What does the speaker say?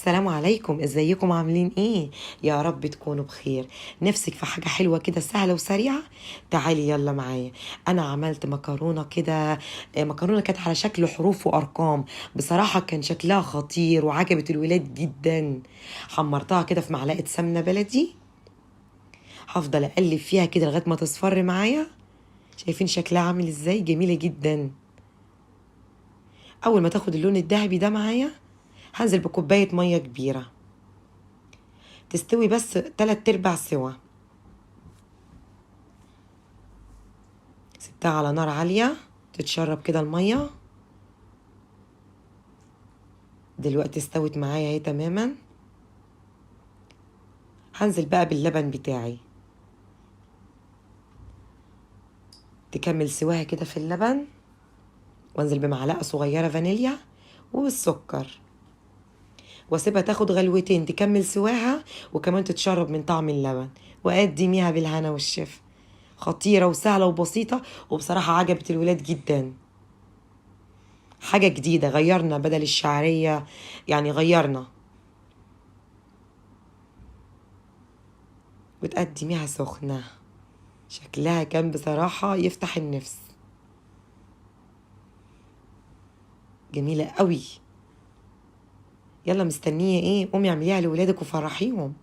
السلام عليكم، ازيكم عاملين ايه؟ يا رب تكونوا بخير. نفسك في حاجة حلوة كده سهلة وسريعة؟ تعالي يلا معايا. انا عملت مكرونة كده. مكرونة كانت على شكل حروف وارقام. بصراحة كان شكلها خطير وعجبت الولاد جدا. حمرتها كده في معلقة سمنة بلدي. هفضل اقلب فيها كده لغاية ما تصفر معايا. شايفين شكلها عامل ازاي؟ جميلة جدا. اول ما تاخد اللون الذهبي ده معايا هنزل بكوباية مية كبيرة تستوي بس 3/4 سوا. سبتها على نار عالية تتشرب كده المية. دلوقتي استوت معايا اهي تماما. هنزل بقى باللبن بتاعي تكمل سواها كده في اللبن، وانزل بمعلقة صغيرة فانيليا والسكر، واسيبها تاخد غلوتين تكمل سواها وكمان تتشرب من طعم اللبن، وأقدميها بالهنا والشفا. خطيرة وسهلة وبسيطة، وبصراحة عجبت الولاد جدا. حاجة جديدة، غيرنا بدل الشعرية، يعني غيرنا. وتقدميها سخنة، شكلها كان بصراحة يفتح النفس. جميلة قوي. يلا مستنية ايه؟ قومي اعمليها لولادك وفرحيهم.